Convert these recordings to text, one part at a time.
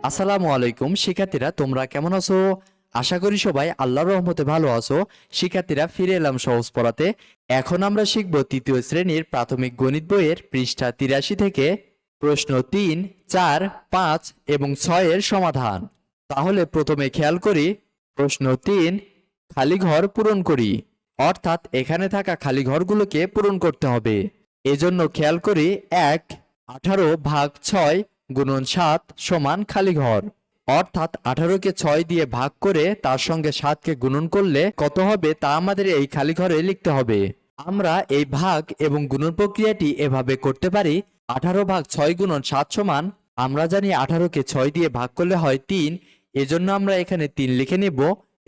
আসসালামু আলাইকুম শিক্ষার্থীরা, তোমরা কেমন আছো? আশা করি সবাই আল্লাহর রহমতে ভালো আছো। শিক্ষার্থীরা, ফিরে এলাম সহজ পড়াতে। এখন আমরা শিখব তৃতীয় শ্রেণীর প্রাথমিক গণিত বইয়ের পৃষ্ঠা ৮৩ থেকে প্রশ্ন ৩, ৪, ৫ এবং ৬ এর সমাধান। তাহলে প্রথমে খেয়াল করি প্রশ্ন ৩, খালি ঘর পূরণ করি। অর্থাৎ এখানে থাকা খালি ঘরগুলোকে পূরণ করতে হবে। এজন্য খেয়াল করি ১, 18/6 গুণন 7 সমান খালি ঘর। অর্থাৎ 18কে 6 দিয়ে ভাগ করে তার সঙ্গে 7কে গুণন করলে কত হবে তা আমাদের এই খালি ঘরে লিখতে হবে। আমরা এই ভাগ এবং গুণন প্রক্রিয়াটি এভাবে করতে পারি। 18/6 গুণন 7 সমান, আমরা জানি 18কে 6 দিয়ে ভাগ করলে হয় 3, এজন্য আমরা এখানে 3 লিখে নেব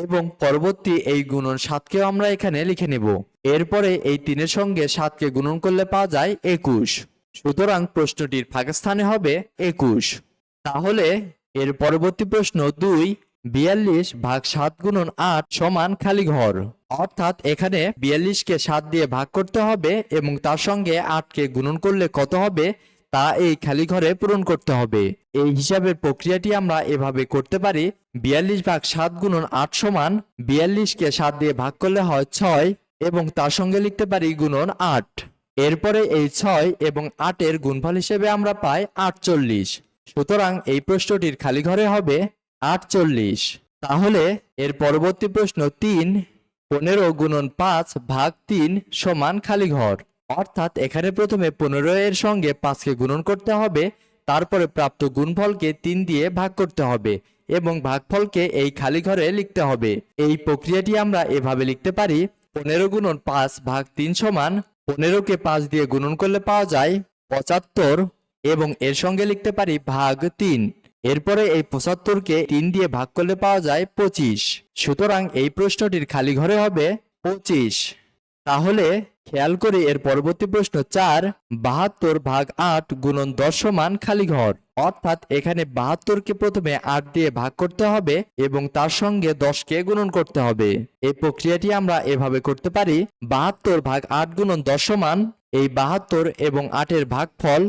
এবং পরবর্তী এই গুণন 7কেও আমরা এখানে লিখে নেব। এরপরে এই 3 এর সঙ্গে 7কে গুণন করলে পাওয়া যায় 21। সুতরাং প্রশ্নটির ফাঁকস্থানে হবে 21। তাহলে এর পরবর্তী প্রশ্ন 2, 42/7 গুণন 8 সমান খালি ঘর। অর্থাৎ এখানে 42কে 7 দিয়ে ভাগ করতে হবে এবং তার সঙ্গে 8কে গুণন করলে কত হবে তা এই খালি ঘরে পূরণ করতে হবে। এই হিসাবের প্রক্রিয়াটি আমরা এভাবে করতে পারি। 42/7 গুণন 8 সমান 42কে 7 দিয়ে ভাগ করলে হয় 6 এবং তার সঙ্গে লিখতে পারি গুণন 8। এরপরে এই 6 এবং 8 এর গুণফল হিসেবে আমরা পাই 48। সুতরাং এই প্রশ্নটির খালি ঘরে হবে 48। তাহলে এর পরবর্তী প্রশ্ন 3, 15 গুণন 5/3 সমান খালি ঘর। অর্থাৎ এখানে প্রথমে 15 এর সঙ্গে 5কে গুণন করতে হবে, তারপরে প্রাপ্ত গুণফলকে 3 দিয়ে ভাগ করতে হবে এবং ভাগফলকে এই খালি ঘরে লিখতে হবে। এই প্রক্রিয়াটি আমরা এভাবে লিখতে পারি। 15 গুণন 5/3 সমান 15কে 5 দিয়ে গুণন করলে পাওয়া যায় 75 এবং এর সঙ্গে লিখতে পারি ভাগ 3। এরপরে এই 75কে 3 দিয়ে ভাগ করলে পাওয়া যায় 25। সুতরাং এই প্রশ্নটির খালি ঘরে হবে 25। তাহলে খেয়াল করি এর পরবর্তী প্রশ্ন 4, 72/8 গুণন 10 সমান খালি ঘর। অর্থাৎ এখানে 72কে প্রথমে 8 দিয়ে ভাগ করতে হবে এবং তার সঙ্গে 10কে গুণন করতে হবে। এই প্রক্রিয়াটি আমরা এভাবে করতে পারি। 72/8 গুণন 10 সমান এই 72 এবং 8 এর ভাগফল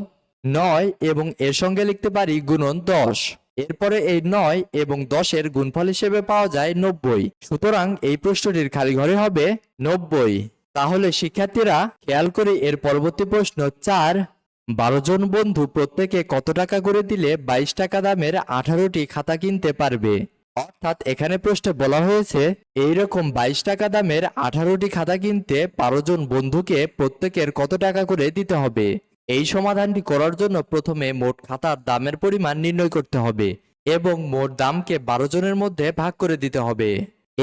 9 এবং এর সঙ্গে লিখতে পারি গুণন 10। এরপরে এই 9 এবং 10 এর গুণফল হিসেবে পাওয়া যায় 90। সুতরাং এই প্রশ্নটির খালি ঘরে হবে 90। তাহলে শিক্ষার্থীরা খেয়াল করে এর পরবর্তী প্রশ্ন 4, 12 জন বন্ধু প্রত্যেকে কত টাকা করে দিলে 22 টাকা দামের 18টি খাতা কিনতে পারবে। অর্থাৎ এখানে প্রশ্নে বলা হয়েছে এইরকম 22 টাকা দামের 18টি খাতা কিনতে 12 জন বন্ধুকে প্রত্যেকের কত টাকা করে দিতে হবে। এই সমাধানটি করার জন্য প্রথমে মোট খাতার দামের পরিমাণ নির্ণয় করতে হবে এবং মোট দামকে 12 জনের মধ্যে ভাগ করে দিতে হবে।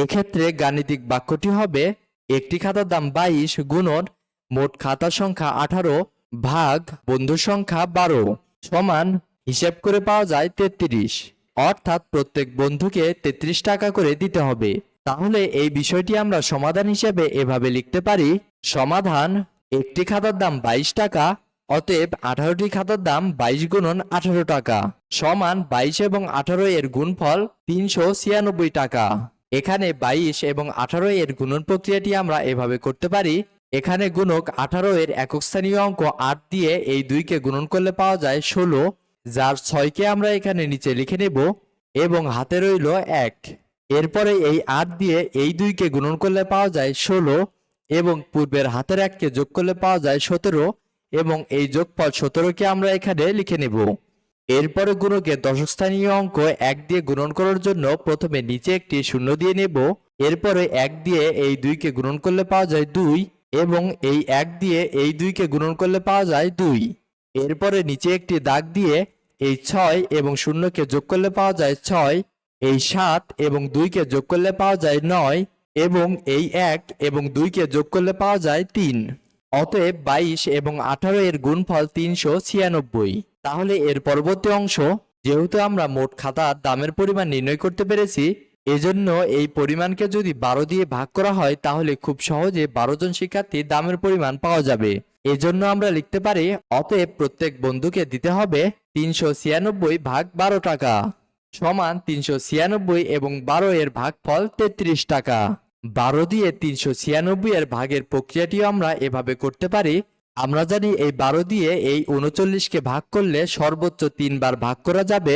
এক্ষেত্রে গাণিতিক বাক্যটি হবে একটি খাতার দাম 22 গুণন মোট খাতার সংখ্যা 18 ভাগ বন্ধুর সংখ্যা 12 সমান হিসেব করে পাওয়া যায় 33। অর্থাৎ প্রত্যেক বন্ধুকে 33 টাকা করে দিতে হবে। তাহলে এই বিষয়টি আমরা সমাধান হিসেবে এভাবে লিখতে পারি। সমাধান, একটি খাতার দাম 22 টাকা, অতএব 18টি খাতার দাম 22 গুণন 18 টাকা সমান 22 এবং 18 এর গুণফল 396 টাকা। এখানে 22 এবং 18 এর গুণন প্রক্রিয়াটি আমরা এভাবে করতে পারি। এখানে গুণক 18 এর একক স্থানীয় অঙ্ক 8 দিয়ে এই 2কে গুণন করলে পাওয়া যায় 16, যার 6কে আমরা এখানে নিচে লিখে নেব এবং হাতে রইল 1। এরপরে এই 8 দিয়ে এই 2কে গুণন করলে পাওয়া যায় 16 এবং পূর্বের হাতের 1কে যোগ করলে পাওয়া যায় 17 এবং এই যোগফল 17কে আমরা এখানে লিখে নেব। এরপরে গুণকে দশক স্থানীয় অঙ্ক 1 দিয়ে গুণন করার জন্য প্রথমে নিচে একটি শূন্য দিয়ে নেব। এরপরে 1 দিয়ে এই 2কে গুণন করলে পাওয়া যায় 2 এবং এই 1 দিয়ে এই 2কে গুণন করলে পাওয়া যায় 2। এরপরে নিচে একটি দাগ দিয়ে এই 6 এবং শূন্যকে যোগ করলে পাওয়া যায় 6, এই 7 এবং 2কে যোগ করলে পাওয়া যায় 9 এবং এই 1 এবং 2কে যোগ করলে পাওয়া যায় 3। অতএব 22 এবং 18 এর গুণফল 396। তাহলে এর পরবর্তী অংশ, যেহেতু আমরা মোট খাতার দামের পরিমাণ নির্ণয় করতে পেরেছি, এজন্য এই পরিমাণকে যদি 12 দিয়ে ভাগ করা হয় তাহলে খুব সহজে 12 জন শিক্ষার্থীর দামের পরিমাণ পাওয়া যাবে। এজন্য আমরা লিখতে পারি অতএব প্রত্যেক বন্ধুকে দিতে হবে 396/12 টাকা সমান 396 এবং 12 এর ভাগফল 33 টাকা। 12 দিয়ে 396 এর ভাগের প্রক্রিয়াটিও আমরা এভাবে করতে পারি। আমরা জানি এই 12 দিয়ে এই 39কে ভাগ করলে সর্বোচ্চ 3 বার ভাগ করা যাবে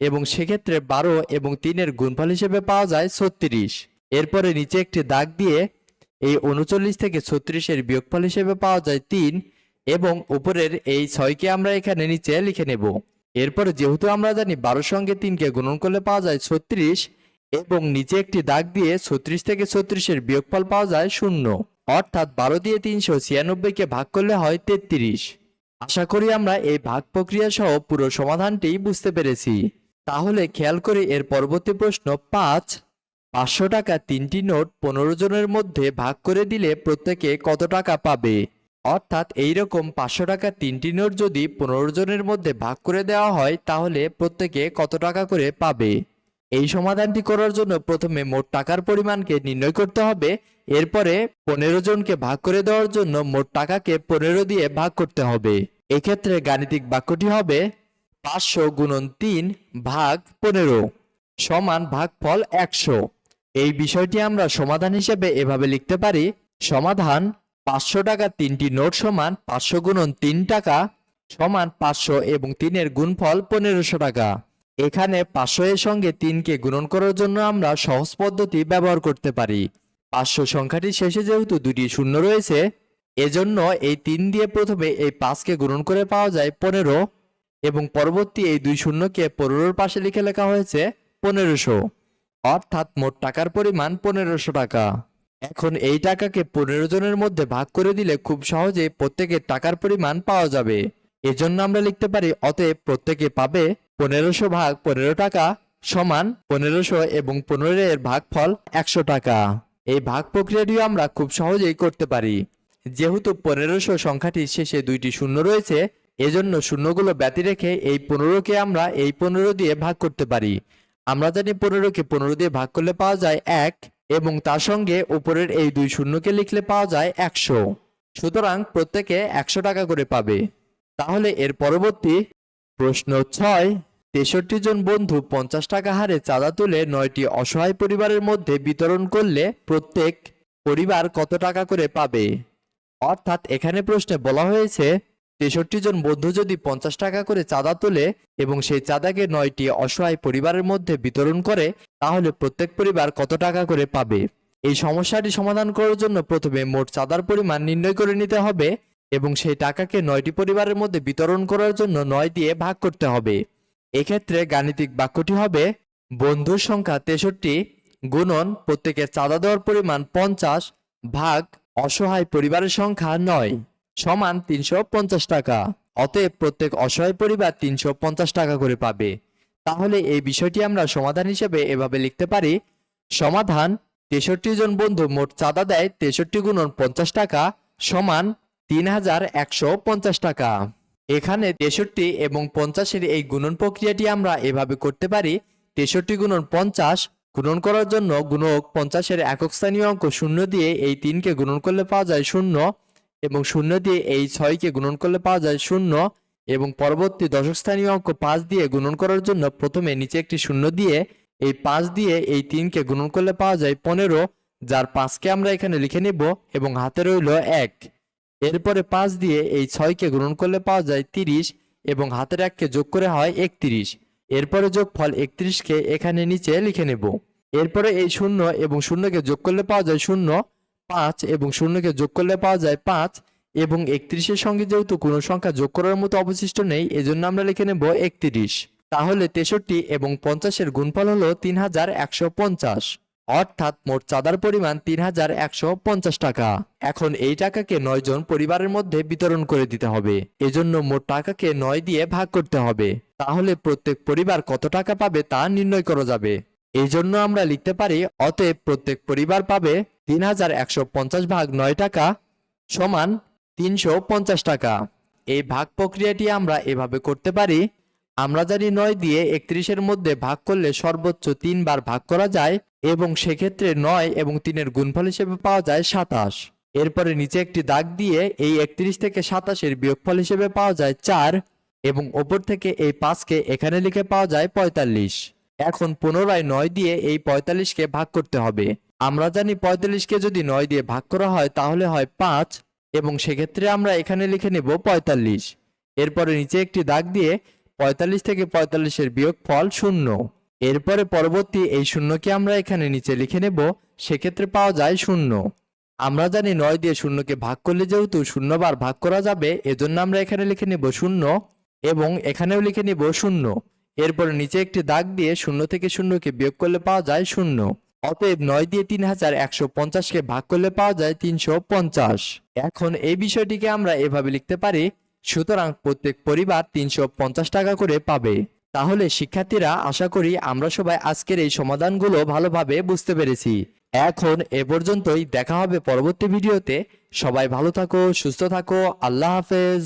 এবং সেক্ষেত্রে 12 এবং 3-এর গুণফল হিসেবে পাওয়া যায় 36। এরপরে নিচে একটি দাগ দিয়ে এই 39 থেকে 36-এর বিয়োগফল হিসেবে পাওয়া যায় 3 এবং উপরের এই 6কে আমরা এখানে নিচে লিখে নেব। এরপরে যেহেতু আমরা জানি 12 সঙ্গে 3কে গুণন করলে পাওয়া যায় 36 এবং নিচে একটি দাগ দিয়ে 36 থেকে 36-এর বিয়োগফল পাওয়া যায় 0, অর্থাৎ 12 দিয়ে 396-কে ভাগ করলে হয় 33। আশা করি আমরা এই ভাগ প্রক্রিয়া সহ পুরো সমাধানটি বুঝতে পেরেছি। তাহলে খেয়াল করে এর পরবর্তী প্রশ্ন 5, 500 টাকা 3টি নোট 15 জনের মধ্যে ভাগ করে দিলে প্রত্যেকে কত টাকা পাবে? অর্থাৎ এইরকম 500 টাকা 3টি নোট যদি 15 জনের মধ্যে ভাগ করে দেওয়া হয় তাহলে প্রত্যেকে কত টাকা করে পাবে? এই সমাধানটি করার জন্য প্রথমে মোট টাকার পরিমাণকে নির্ণয় করতে হবে। এরপরে 15 জনকে ভাগ করে দেওয়ার জন্য মোট টাকাকে 15 দিয়ে ভাগ করতে হবে। এক্ষেত্রে গাণিতিক বাক্যটি হবে 500 গুণন 3 ভাগ 15 সমান ভাগফল 100। এই বিষয়টি আমরা সমাধান হিসেবে এভাবে লিখতে পারি, সমাধান 500 টাকা 3টি নোট সমান 500 গুণন 3 টাকা সমান 500 এবং 3-এর গুণফল 1500 টাকা। এখানে 500 এর সঙ্গে 3কে গুণন করার জন্য আমরা সহজ পদ্ধতি ব্যবহার করতে পারি। 500 সংখ্যাটির শেষে যেহেতু দুটি শূন্য রয়েছে, এজন্য এই 3 দিয়ে প্রথমে এই 5কে গুণন করে পাওয়া যায় 15 এবং পরবর্তী এই দুই শূন্যকে 15-র পাশে লিখে লেখা হয়েছে 1500, অর্থাৎ মোট টাকার পরিমাণ 1500 টাকা। এখন এই টাকাকে 15 জনের মধ্যে ভাগ করে দিলে খুব সহজে প্রত্যেকের টাকার পরিমাণ পাওয়া যাবে। এজন্য আমরা লিখতে পারি অতএব প্রত্যেকে পাবে 1500 ভাগ 15 টাকা সমান 1500 এবং 15 এর ভাগফল 100 টাকা। এই ভাগ প্রক্রিয়াটিও আমরা খুব সহজেই করতে পারি। যেহেতু 1500 সংখ্যাটির শেষে দুইটি শূন্য রয়েছে, এজন্য শূন্যগুলো ব্যতি রেখে এই 15কে আমরা এই 15 দিয়ে ভাগ করতে পারি। আমরা জানি 15কে 15 দিয়ে ভাগ করলে পাওয়া যায় 1 এবং তার সঙ্গে উপরের এই দুই শূন্যকে লিখলে পাওয়া যায় 100। সুতরাং প্রত্যেকে 100 টাকা করে পাবে। তাহলে এর পরবর্তী প্রশ্ন 6, 63 জন বন্ধু 50 টাকা হারে চাঁদা তুলে 9টি অসহায় পরিবারের মধ্যে বিতরণ করলে প্রত্যেক পরিবার কত টাকা করে পাবে? অর্থাৎ এখানে প্রশ্নে বলা হয়েছে 63 জন বন্ধু যদি 50 টাকা করে চাঁদা তোলে এবং সেই চাঁদাকে 9টি অসহায় পরিবারের মধ্যে বিতরণ করে তাহলে প্রত্যেক পরিবার কত টাকা করে পাবে? এই সমস্যাটি সমাধান করার জন্য প্রথমে মোট চাঁদার পরিমাণ নির্ণয় করে নিতে হবে এবং সেই টাকাকে 9টি পরিবারের মধ্যে বিতরণ করার জন্য 9 দিয়ে ভাগ করতে হবে। এক্ষেত্রে গাণিতিক বাক্যটি হবে বন্ধুর সংখ্যা 63 গুণন প্রত্যেকের চাঁদা দেওয়ার পরিমাণ 50 ভাগ অসহায় পরিবারের সংখ্যা 9 সমান 350 টাকা। অতএব প্রত্যেক অসহায় পরিবার 350 টাকা করে পাবে। তাহলে এই বিষয়টি আমরা সমাধান হিসেবে এভাবে লিখতে পারি, সমাধান 63 জন বন্ধু মোট চাঁদা দেয় 63 গুণন 50 টাকা সমান 3150 টাকা। এখানে 63 এবং 50-এর এই গুণন প্রক্রিয়াটি আমরা এভাবে করতে পারি, 63 গুণন 50 গুণন করার জন্য গুণক 50-এর একক স্থানীয় অঙ্ক 0 দিয়ে এই 3কে গুণন করলে পাওয়া যায় 0 এবং 0 দিয়ে এই 6কে গুণন করলে পাওয়া যায় 0 এবং পরবর্তী দশক স্থানীয় অঙ্ক 5 দিয়ে গুণন করার জন্য প্রথমে নিচে একটি 0 দিয়ে এই 5 দিয়ে এই 3কে গুণন করলে পাওয়া যায় 15, যার 5কে আমরা এখানে লিখে নিব এবং হাতে রইল 1। এরপরে 5 দিয়ে এই 6কে গুণন করলে পাওয়া যায় 30 এবং হাতের 1কে যোগ করে হয় 31। এরপরে যোগফল 31কে এখানে নিচে লিখে নেব। এরপরে এই 0 এবং 0কে যোগ করলে পাওয়া যায় 0, 5 এবং 0কে যোগ করলে পাওয়া যায় 5 এবং 31-এর সঙ্গে যেহেতু কোনো সংখ্যা যোগ করার মতো অবশিষ্ট নেই এজন্য আমরা লিখে নেব 31। তাহলে 63 এবং 50-এর গুণফল হলো 3150, অর্থাৎ মোট চাঁদার পরিমাণ 3150 টাকা। এখন এই টাকাকে 9 জন পরিবারের মধ্যে বিতরণ করে দিতে হবে। এজন্য মোট টাকাকে 9 দিয়ে ভাগ করতে হবে। তাহলে প্রত্যেক পরিবার কত টাকা পাবে তা নির্ণয় করা যাবে। এই জন্য আমরা লিখতে পারি অতএব প্রত্যেক পরিবার পাবে 3150 ভাগ 9 টাকা সমান 350 টাকা। এই ভাগ প্রক্রিয়াটি আমরা এভাবে করতে পারি, আমরা জানি 9 দিয়ে 31-এর মধ্যে ভাগ করলে সর্বোচ্চ 3 বার ভাগ করা যায় এবং সেক্ষেত্রে 9 এবং 3-এর গুণফল হিসেবে পাওয়া যায় 27। এরপরে নিচে একটি দাগ দিয়ে এই 31 থেকে 27-এর বিয়োগফল হিসেবে পাওয়া যায় 4 এবং ওপর থেকে এই 5কে এখানে লিখে পাওয়া যায় 45। এখন পুনরায় 9 দিয়ে এই 45কে ভাগ করতে হবে। আমরা জানি 45কে যদি 9 দিয়ে ভাগ করা হয় তাহলে হয় 5 এবং সেক্ষেত্রে আমরা এখানে লিখে নেব 45। এরপরে নিচে একটি দাগ দিয়ে 45 থেকে 45-এর বিয়োগফল 0। এরপরে পরবর্তী এই শূন্যকে আমরা এখানে নিচে লিখে নেব, সেক্ষেত্রে পাওয়া যায় 0। আমরা জানি 9 দিয়ে শূন্যকে ভাগ করলে যেহেতু 0 বার ভাগ করা যাবে, এজন্য আমরা এখানে লিখে নেব 0 এবং এখানেও লিখে নেব 0। এরপর নিচে একটি দাগ দিয়ে 0 থেকে 0কে বিয়োগ করলে পাওয়া যায় 0। অতএব 9 দিয়ে 3150-কে ভাগ করলে পাওয়া যায় 350। এখন এই বিষয়টিকে আমরা এভাবে লিখতে পারি, সুতরাং প্রত্যেক পরিবার 350 টাকা করে পাবে। তাহলে শিক্ষার্থীরা, আশা করি আমরা সবাই আজকের এই সমাধানগুলো ভালোভাবে বুঝতে পেরেছি। এখন এ পর্যন্তই, দেখা হবে পরবর্তী ভিডিওতে। সবাই ভালো থাকো, সুস্থ থাকো, আল্লাহ হাফেজ।